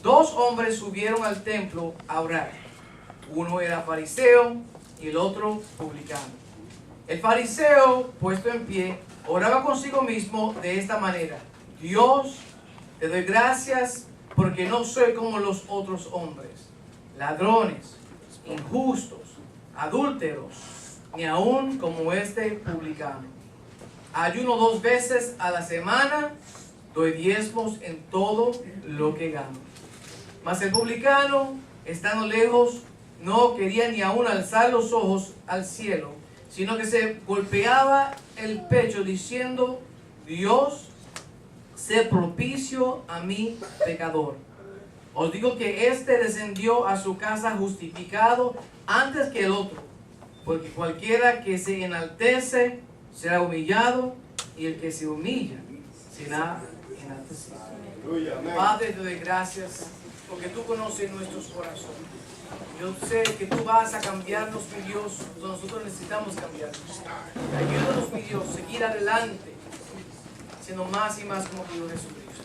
dos hombres subieron al templo a orar. Uno era fariseo y el otro publicano. El fariseo, puesto en pie, oraba consigo mismo de esta manera: Dios, te doy gracias porque no soy como los otros hombres, ladrones, injustos, adúlteros, ni aún como este publicano. Ayuno 2 veces a la semana, doy diezmos en todo lo que gano. Mas el publicano, estando lejos, no quería ni aún alzar los ojos al cielo, sino que se golpeaba el pecho diciendo: Dios, sé propicio a mí, pecador. Os digo que éste descendió a su casa justificado antes que el otro, porque cualquiera que se enaltece será humillado, y el que se humilla será enaltecido. Padre, te doy gracias porque tú conoces nuestros corazones. Yo sé que tú vas a cambiarnos, mi Dios, nosotros necesitamos cambiarnos. Ayúdanos, mi Dios, seguir adelante, siendo más y más como tu Hijo Jesucristo.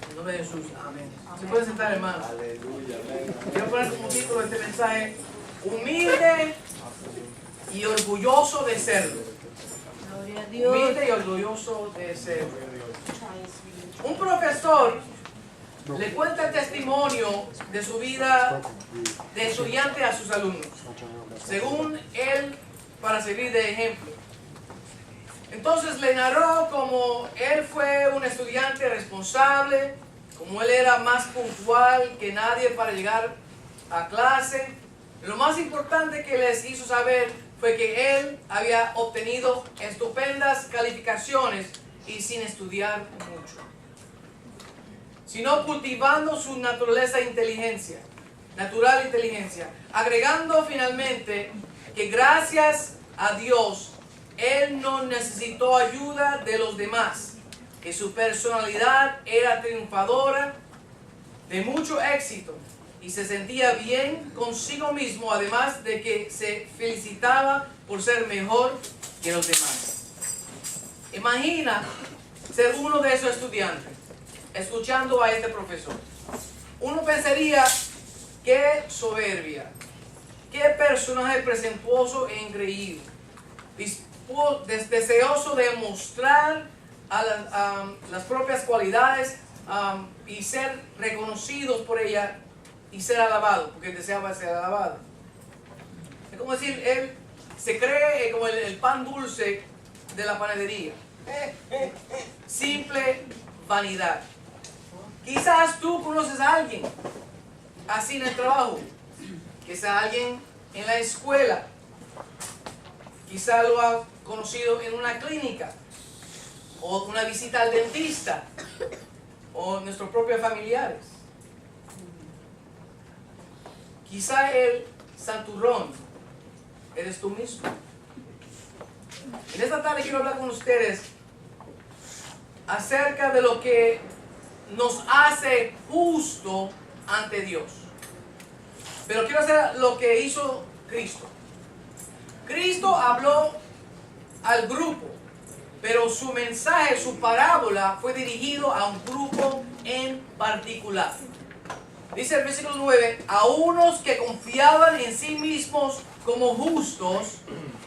En nombre de Jesús, amén. ¿Se puede sentar, hermano? Quiero poner como título este mensaje: humilde y orgulloso de serlo. Humilde y orgulloso de serlo. Un profesor le cuenta el testimonio de su vida de estudiante a sus alumnos, según él, para servir de ejemplo. Entonces le narró cómo él fue un estudiante responsable, como él era más puntual que nadie para llegar a clase. Lo más importante que les hizo saber fue que él había obtenido estupendas calificaciones y sin estudiar mucho, sino cultivando su natural inteligencia, agregando finalmente que gracias a Dios él no necesitó ayuda de los demás, que su personalidad era triunfadora, de mucho éxito, y se sentía bien consigo mismo, además de que se felicitaba por ser mejor que los demás. Imagina ser uno de esos estudiantes escuchando a este profesor. Uno pensaría: qué soberbia, qué personaje presuntuoso e increíble, deseoso de mostrar las propias cualidades y ser reconocidos por ellas y ser alabado, porque deseaba ser alabado. Es como decir, él se cree como el pan dulce de la panadería. Simple vanidad. Quizás tú conoces a alguien así en el trabajo, quizás alguien en la escuela, quizás lo has conocido en una clínica, o una visita al dentista, o nuestros propios familiares. Quizá el santurrón eres tú mismo. En esta tarde quiero hablar con ustedes acerca de lo que nos hace justo ante Dios. Pero quiero hacer lo que hizo Cristo. Cristo habló al grupo, pero su mensaje, su parábola fue dirigido a un grupo en particular. Dice el versículo 9: a unos que confiaban en sí mismos como justos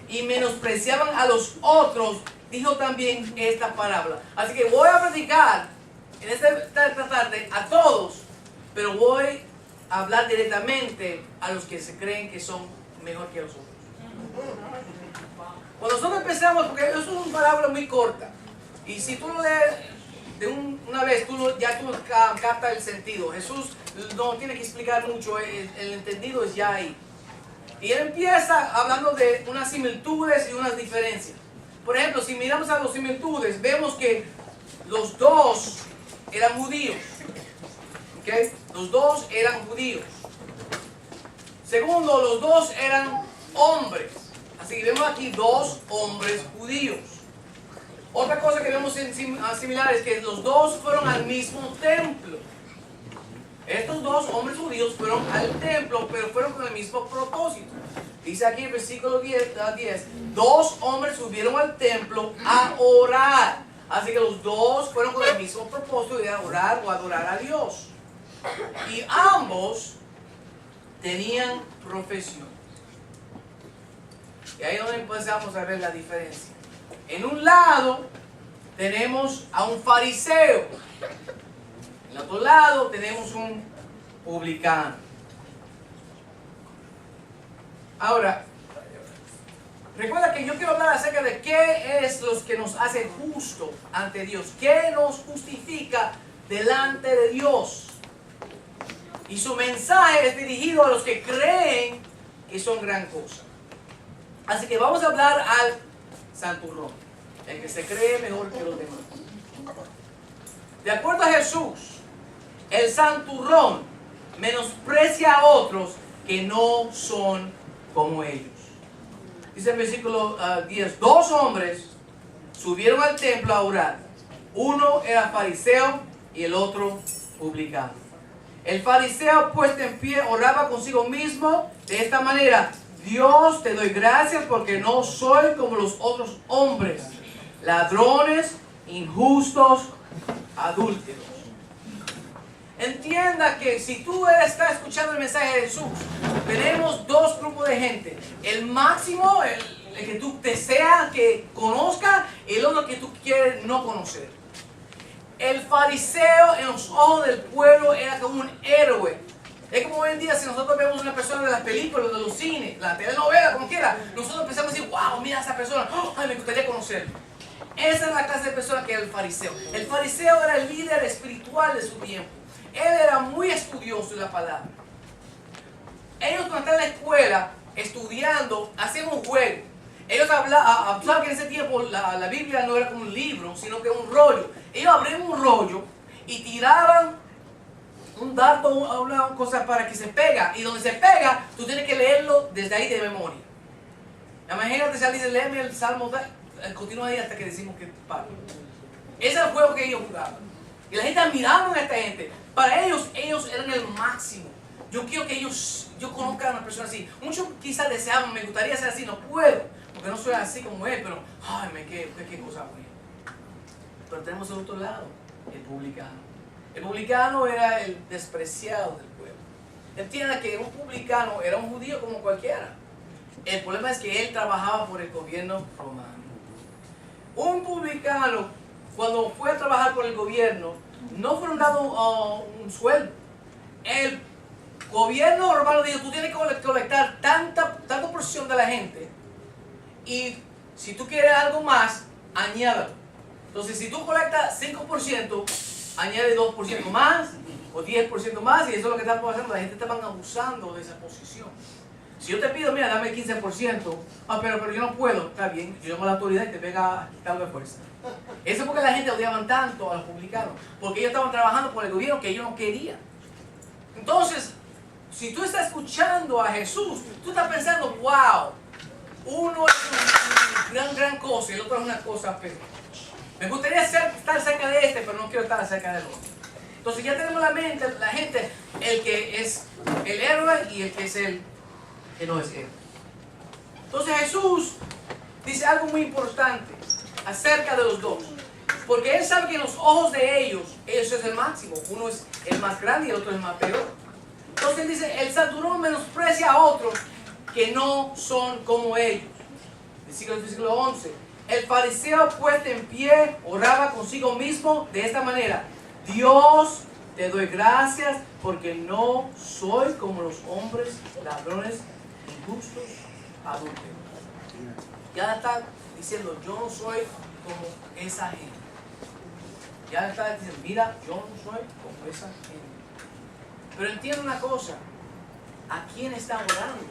y menospreciaban a los otros, dijo también esta parábola. Así que voy a predicar en esta tarde a todos, pero voy a hablar directamente a los que se creen que son mejor que los otros. Cuando nosotros empezamos, porque eso es una parábola muy corta, y si tú lo lees de una vez, tú captas el sentido. Jesús no tiene que explicar mucho, el entendido es ya ahí. Y él empieza hablando de unas similitudes y unas diferencias. Por ejemplo, si miramos a las similitudes, vemos que los dos eran judíos. ¿Okay? Los dos eran judíos. Segundo, los dos eran hombres. Así que vemos aquí dos hombres judíos. Otra cosa que vemos similar es que los dos fueron al mismo templo. Estos dos hombres judíos fueron al templo, pero fueron con el mismo propósito. Dice aquí en versículo 10, dos hombres subieron al templo a orar. Así que los dos fueron con el mismo propósito de orar o adorar a Dios. Y ambos tenían profesión. Y ahí es donde empezamos a ver la diferencia. En un lado tenemos a un fariseo. En el otro lado tenemos un publicano. Ahora, recuerda que yo quiero hablar acerca de qué es lo que nos hace justo ante Dios. ¿Qué nos justifica delante de Dios? Y su mensaje es dirigido a los que creen que son gran cosa. Así que vamos a hablar al santurrón, el que se cree mejor que los demás. De acuerdo a Jesús, el santurrón menosprecia a otros que no son como ellos. Dice el versículo 10, 2 hombres subieron al templo a orar. Uno era fariseo y el otro publicano. El fariseo, puesto en pie, oraba consigo mismo de esta manera: Dios, te doy gracias porque no soy como los otros hombres, ladrones, injustos, adúlteros. Entienda que si tú estás escuchando el mensaje de Jesús, tenemos 2 grupos de gente. El máximo, el que tú deseas que conozca, y el otro que tú quieres no conocer. El fariseo en los ojos del pueblo era como un héroe. Es como hoy en día, si nosotros vemos una persona de las películas, de los cines, la telenovela, como quiera, nosotros pensamos decir, wow, mira a esa persona, oh, ay, me gustaría conocerlo. Esa es la clase de persona que era el fariseo. El fariseo era el líder espiritual de su tiempo. Él era muy estudioso de la palabra. Ellos cuando están en la escuela estudiando, hacían un juego. Ellos hablaban, saben que en ese tiempo la Biblia no era como un libro, sino que un rollo. Ellos abrían un rollo y tiraban un dardo, una cosa para que se pega. Y donde se pega, tú tienes que leerlo desde ahí de memoria. Imagínate si alguien dice, léeme el Salmo, continúa ahí hasta que decimos que para. Ese era el juego que ellos jugaban. Y la gente admiraba a esta gente. Para ellos eran el máximo. Yo quiero que yo conozca a una persona así. Muchos quizás deseaban, me gustaría ser así, no puedo, porque no soy así como él, pero, ay, qué cosa buena. Pero tenemos el otro lado, el publicano. El publicano era el despreciado del pueblo. Entienda que un publicano era un judío como cualquiera. El problema es que él trabajaba por el gobierno romano. Un publicano, cuando fue a trabajar por el gobierno, no fueron dados un sueldo. El gobierno romano dijo, tú tienes que colectar tanta porción de la gente, y si tú quieres algo más, añádalo. Entonces, si tú colectas 5%, añade 2% más, o 10% más, y eso es lo que está pasando. La gente está abusando de esa posición. Si yo te pido, mira, dame 15%, pero yo no puedo, está bien, yo tengo la autoridad y te pega quitando de fuerza. Eso es porque la gente odiaban tanto a los publicanos, porque ellos estaban trabajando por el gobierno que ellos no querían. Entonces, si tú estás escuchando a Jesús, tú estás pensando, wow, uno es una gran cosa y el otro es una cosa peor. Me gustaría estar cerca de este, pero no quiero estar cerca del otro. Entonces ya tenemos la gente, el que es el héroe y el que es el que no es héroe. Entonces Jesús dice algo muy importante acerca de los dos. Porque Él sabe que en los ojos de ellos es el máximo. Uno es el más grande y el otro es el más peor. Entonces Él dice, el santurrón menosprecia a otros que no son como ellos. Versículo 11. El fariseo, puesto en pie, oraba consigo mismo de esta manera: Dios, te doy gracias porque no soy como los hombres, ladrones, injustos, adúlteros. Ya está diciendo, yo no soy como esa gente. Ya está diciendo, mira, yo no soy como esa gente. Pero entiende una cosa, ¿a quién está orando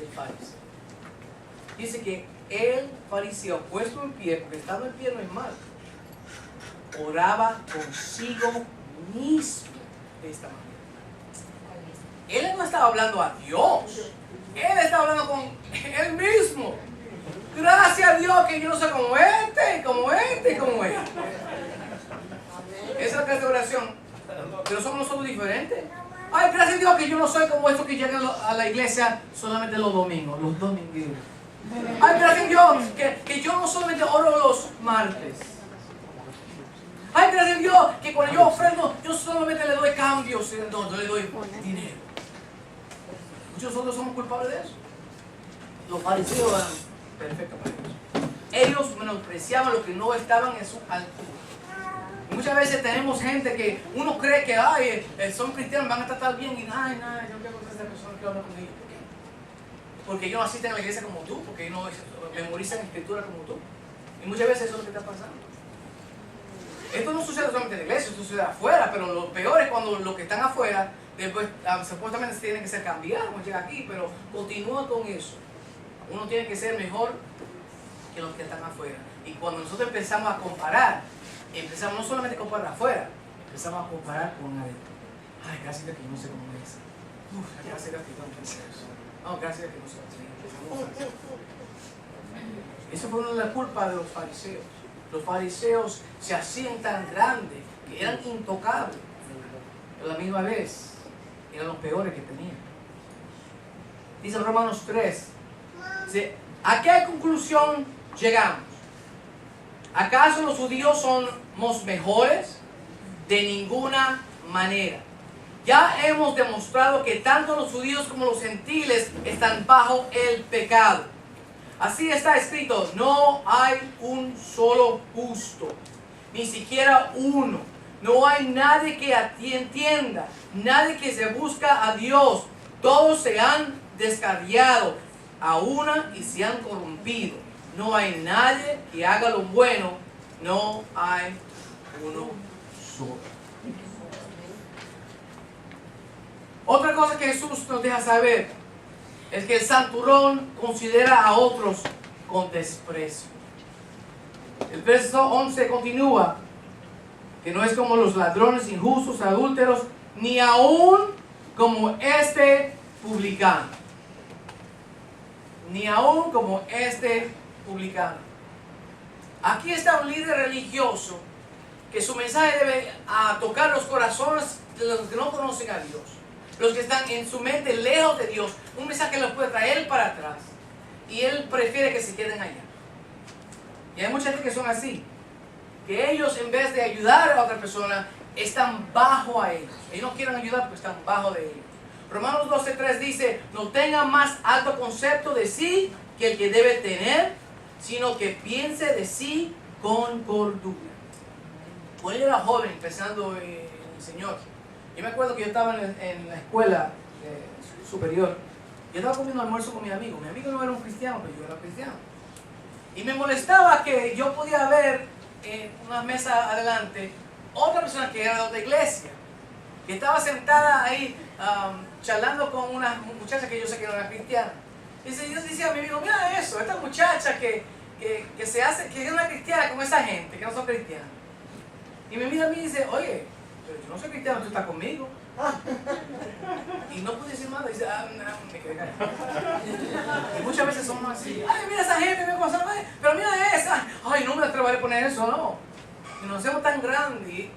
el fariseo? Dice que el fariseo, puesto en pie, porque estando en pie no es mal, oraba consigo mismo de esta manera. Él no estaba hablando a Dios, él estaba hablando con él mismo. Gracias a Dios que yo no soy como este, como este, como este. Esa es la clase de oración. Pero somos nosotros diferentes. Ay, gracias a Dios que yo no soy como estos que llegan a la iglesia solamente los domingos, los domingueros. Ay, gracias a Dios que yo no solamente oro los martes. Ay, gracias a Dios que cuando yo ofrendo, yo solamente le doy cada cambio, no, yo le doy dinero. Muchos nosotros somos culpables de eso. Los fariseos eran perfectos para ellos. Ellos menospreciaban lo que no estaban en su altura. Y muchas veces tenemos gente que uno cree que son cristianos, van a tratar bien y ay, nada, yo no quiero conocer a esa persona, quiero hablar con ellos. ¿Por qué? Porque ellos no asisten a la iglesia como tú, porque ellos no memorizan escritura como tú. Y muchas veces eso es lo que está pasando. Esto no sucede solamente en la iglesia, esto sucede afuera, pero lo peor es cuando los que están afuera, después supuestamente tienen que ser cambiados cuando llega aquí, pero continúa con eso. Uno tiene que ser mejor que los que están afuera. Y cuando nosotros empezamos a comparar, empezamos no solamente a comparar afuera, empezamos a comparar con adentro. Ay, gracias a que no sé cómo es. Gracias a que no pensé eso. No, gracias a que no sé así. Eso fue una de las culpas de los fariseos. Los fariseos se hacían tan grandes que eran intocables, pero a la misma vez eran los peores que tenían. Dice Romanos 3, dice, ¿a qué conclusión llegamos? ¿Acaso los judíos somos mejores? De ninguna manera. Ya hemos demostrado que tanto los judíos como los gentiles están bajo el pecado. Así está escrito, no hay un solo justo, ni siquiera uno. No hay nadie que entienda, nadie que se busca a Dios. Todos se han descarriado a una y se han corrompido. No hay nadie que haga lo bueno, no hay uno solo. Otra cosa que Jesús nos deja saber es que el santurrón considera a otros con desprecio. El verso 11 continúa, que no es como los ladrones, injustos, adúlteros, ni aún como este publicano. Ni aún como este publicano. Aquí está un líder religioso que su mensaje debe tocar los corazones de los que no conocen a Dios. Los que están en su mente lejos de Dios, un mensaje que los puede traer para atrás. Y él prefiere que se queden allá. Y hay mucha gente que son así. Que ellos en vez de ayudar a otra persona, están bajo a ellos. Ellos no quieren ayudar porque están bajo de ellos. Romanos 12:3 dice, no tengan más alto concepto de sí que el que debe tener, sino que piense de sí con cordura. Cuando yo era joven, empezando en el Señor, yo me acuerdo que yo estaba en la escuela superior. Yo estaba comiendo almuerzo con mi amigo. Mi amigo no era un cristiano, pero yo era cristiano. Y me molestaba que yo podía ver en una mesa adelante otra persona que era de otra iglesia, que estaba sentada ahí charlando con una muchacha que yo sé que no era cristiana. Y yo decía a mi amigo, mira eso, esta muchacha que se hace, que es una cristiana con esa gente, que no son cristianos. Y me mira a mí y dice, oye, pero yo no soy cristiano, tú estás conmigo. Y no pude decir nada, dice, no, me quedé callado. Y muchas veces somos así, ay, mira esa gente, pero mira esa, ay, no me atreveré a poner eso, no. Y nos hacemos tan grandes y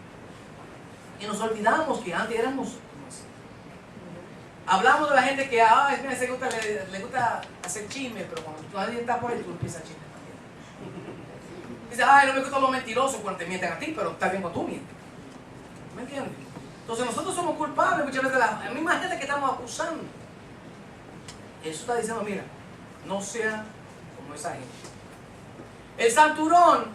nos olvidamos que antes éramos así. Hablamos de la gente que, mira, le gusta hacer chisme, pero cuando nadie está por ahí, tú empiezas a chisme también. Dice, ay, no me gustan los mentirosos cuando te mienten a ti, pero está bien cuando tú mientes. ¿Me entiendes? Entonces nosotros somos culpables muchas veces de la misma gente que estamos acusando. Jesús está diciendo, mira, no sea como esa gente. El santurrón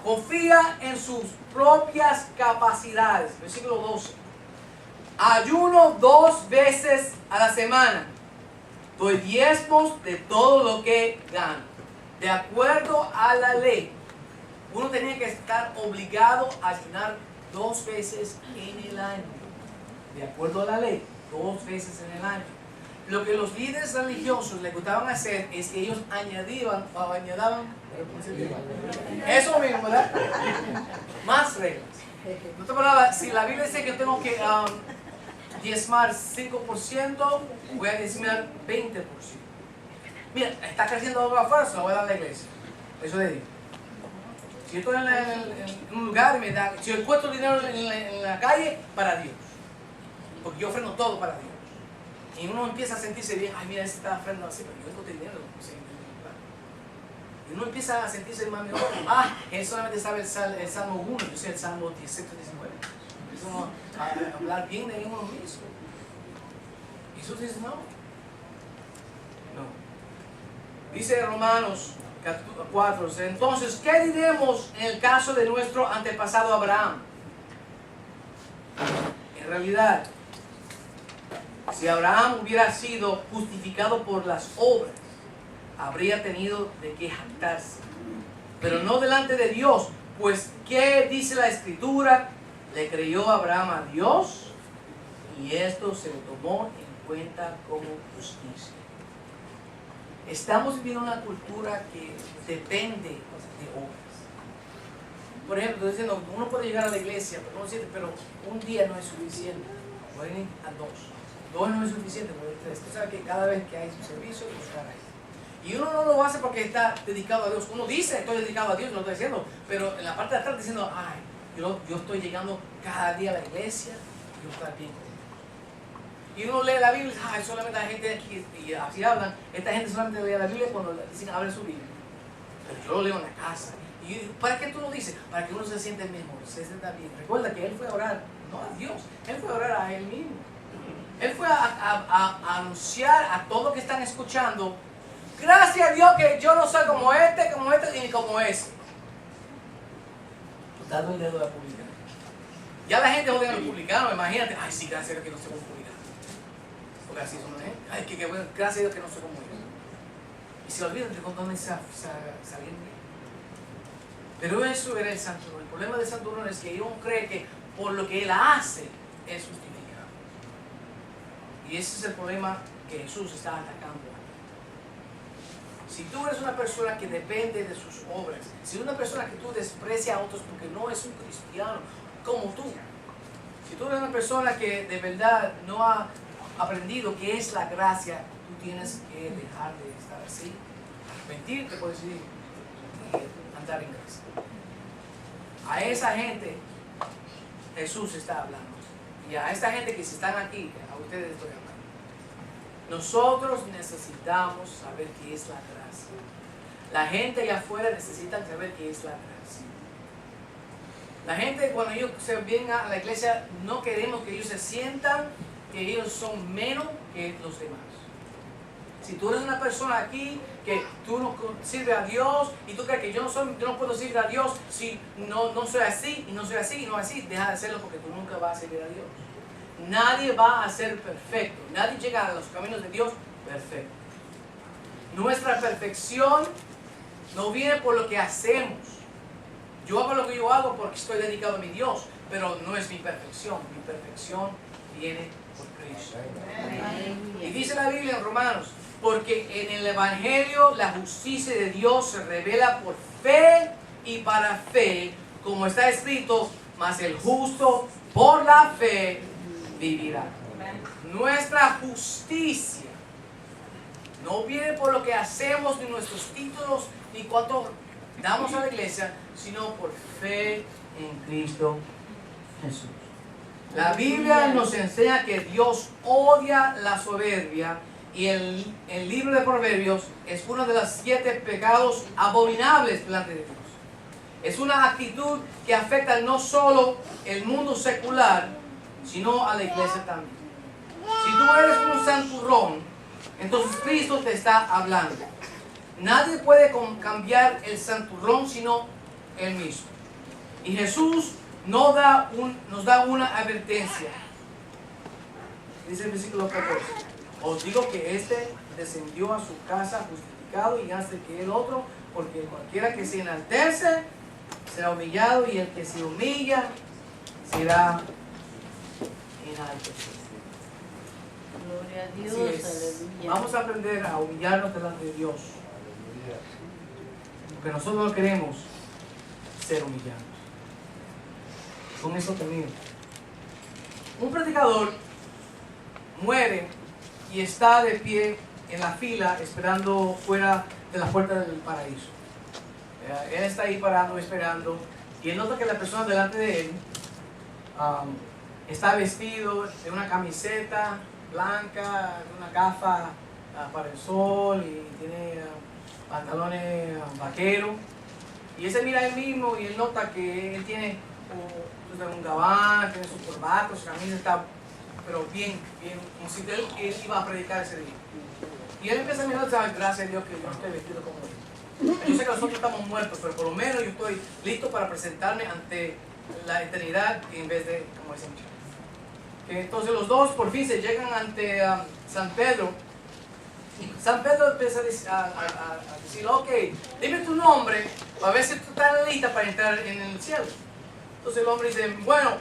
confía en sus propias capacidades. Versículo 12. Ayuno 2 veces a la semana. Doy diezmos de todo lo que gano. De acuerdo a la ley, uno tenía que estar obligado a ayunar 2 veces en el año. De acuerdo a la ley, 2 veces en el año. Lo que los líderes religiosos les gustaban hacer es que ellos añadían eso mismo, ¿verdad? Más reglas. En otra palabra, si la Biblia dice que yo tengo que diezmar 5%, voy a diezmar 20%. Mira, está creciendo algo afuera, se lo voy a dar a la iglesia. Eso es Dios. Si yo estoy en un lugar y si yo encuentro dinero en la calle, para Dios. Porque yo ofrendo todo para Dios. Y uno empieza a sentirse bien, ay, mira, ese está ofrendando así, pero yo encontré dinero. Y uno empieza a sentirse más mejor. Él solamente sabe el Salmo 1, yo sé el Salmo 119. hablar bien de uno mismo. Jesús dice no. Dice Romanos 4, entonces, ¿qué diremos en el caso de nuestro antepasado Abraham? En realidad, si Abraham hubiera sido justificado por las obras, habría tenido de qué jactarse, pero no delante de Dios, pues ¿qué dice la Escritura? Le creyó Abraham a Dios y esto se lo tomó en cuenta como justicia. Estamos viviendo una cultura que depende de obras. Por ejemplo, estoy diciendo, uno puede llegar a la iglesia, pero un día no es suficiente. Pueden ir a dos no es suficiente, pueden ir 3. Usted sabe que cada vez que hay un servicio, buscar ahí. Y uno no lo hace porque está dedicado a Dios. Uno dice, estoy dedicado a Dios, lo estoy diciendo, pero en la parte de atrás diciendo, ay, yo estoy llegando cada día a la iglesia, yo estoy bien con Dios. Y uno lee la Biblia y dice, ay, solamente la gente, y así hablan, esta gente solamente lee la Biblia cuando dicen, abre su Biblia. Pero yo lo leo en la casa. Y ¿para qué tú lo dices? Para que uno se siente mejor, se sienta bien. Recuerda que él fue a orar, no a Dios, él fue a orar a él mismo. Él fue a anunciar a todos los que están escuchando, gracias a Dios que yo no soy como este, ni como ese. Dando el dedo a publicano. Ya la gente odia a los publicanos, imagínate, ay sí, gracias a Dios que no soy un publicano. Porque así son, ay, que bueno, gracias a Dios que no soy como ellos. Y se olvidan de dónde salieron. Pero eso era el santurrón. El problema del santurrón es que uno cree que por lo que él hace es justificado. Y ese es el problema que Jesús está atacando. Si tú eres una persona que depende de sus obras, si eres una persona que tú desprecias a otros porque no es un cristiano como tú, si tú eres una persona que de verdad no ha aprendido qué es la gracia, tú tienes que dejar de estar así, arrepentirte, por decir, andar en gracia. A esa gente Jesús está hablando. Y a esta gente que están aquí, a ustedes estoy hablando. Nosotros necesitamos saber qué es la gracia. La gente allá afuera necesita saber qué es la gracia. La gente cuando ellos se vienen a la iglesia no queremos que ellos se sientan que ellos son menos que los demás. Si tú eres una persona aquí que tú no sirves a Dios y tú crees que yo no puedo servir a Dios si no soy así y no soy así y no así, deja de hacerlo porque tú nunca vas a servir a Dios. Nadie va a ser perfecto. Nadie llega a los caminos de Dios perfecto. Nuestra perfección no viene por lo que hacemos. Yo hago lo que yo hago porque estoy dedicado a mi Dios, pero no es mi perfección. Mi perfección viene por Cristo. Y dice la Biblia en Romanos, porque en el Evangelio la justicia de Dios se revela por fe y para fe, como está escrito, mas el justo por la fe vivirá. Nuestra justicia no viene por lo que hacemos, ni nuestros títulos, ni cuánto damos a la iglesia, sino por fe en Cristo Jesús. La Biblia nos enseña que Dios odia la soberbia y el libro de Proverbios es uno de los 7 pecados abominables delante de Dios. Es una actitud que afecta no solo el mundo secular, sino a la iglesia también. Si tú eres un santurrón, entonces Cristo te está hablando. Nadie puede cambiar el santurrón sino Él mismo. Y Jesús nos da una advertencia. Dice el versículo 14. Os digo que este descendió a su casa justificado y antes que el otro, porque cualquiera que se enaltece será humillado y el que se humilla será enaltecido. Gloria a Dios, aleluya. Vamos a aprender a humillarnos delante de Dios. Porque nosotros no queremos ser humillados. Con eso termino. Un predicador muere y está de pie en la fila esperando fuera de la puerta del paraíso. Él está ahí parado esperando y él nota que la persona delante de él está vestido de una camiseta blanca, una gafa para el sol y tiene pantalones vaqueros. Y él se mira a él mismo y él nota que él tiene usa un gabán, tiene sus corbatas, su camisa, está, pero bien, como si él iba a predicar ese día. Y él empieza a mirar, ¿sabes? Gracias a Dios que yo no estoy vestido como él. Yo sé que nosotros estamos muertos, pero por lo menos yo estoy listo para presentarme ante la eternidad en vez de como ese muchacho. Entonces los dos por fin se llegan ante San Pedro. San Pedro empieza a decir, ok, dime tu nombre para ver si tú estás en la lista para entrar en el cielo. Entonces el hombre dice, bueno,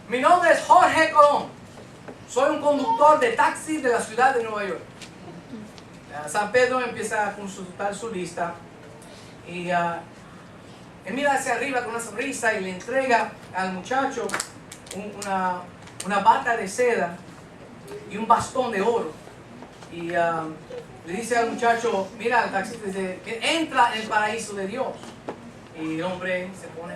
mi nombre es Jorge Colón. Soy un conductor de taxi de la ciudad de Nueva York. San Pedro empieza a consultar su lista y él mira hacia arriba con una sonrisa y le entrega al muchacho una bata de seda y un bastón de oro. Y le dice al muchacho, mira, el taxista dice, que entra en el paraíso de Dios. Y el hombre se pone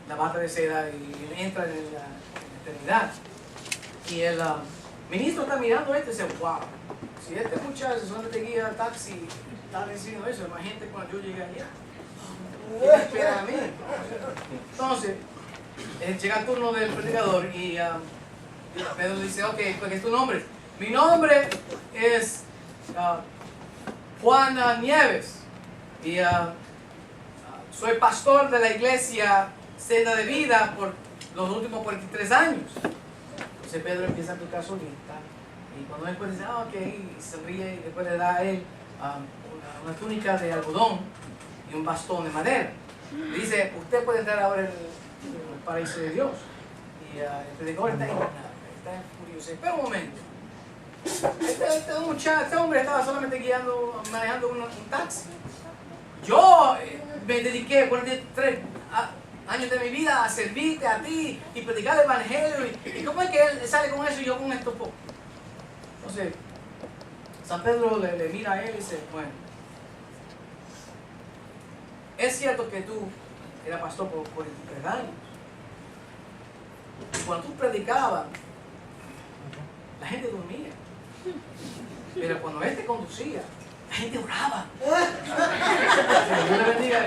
la bata de seda y entra en la eternidad. Y el ministro está mirando esto y dice, wow, si este muchacho solamente guía taxi, está diciendo eso, imagínate cuando yo llegue allá. ¿Qué me espera a mí? Entonces, llega el turno del predicador y Pedro dice, ok, ¿cuál es tu nombre? Mi nombre es Juan Nieves y soy pastor de la iglesia Senda de Vida por los últimos 43 años. Entonces Pedro empieza a aplicar su lista y cuando él dice, ok, y sonríe y después le da a él una túnica de algodón y un bastón de madera. Le dice, usted puede entrar ahora en el paraíso de Dios. Y el predicador está indignado, está furioso. Espera un momento. Este hombre estaba solamente manejando un taxi. Yo me dediqué 43 años de mi vida a servirte a ti y predicar el evangelio. ¿Y cómo es que él sale con eso y yo con esto poco? Entonces, San Pedro le mira a él y dice, bueno, es cierto que tú eras pastor por 43 años. Y cuando tú predicabas, la gente dormía. Pero cuando él te conducía, la gente oraba. Dios le bendiga.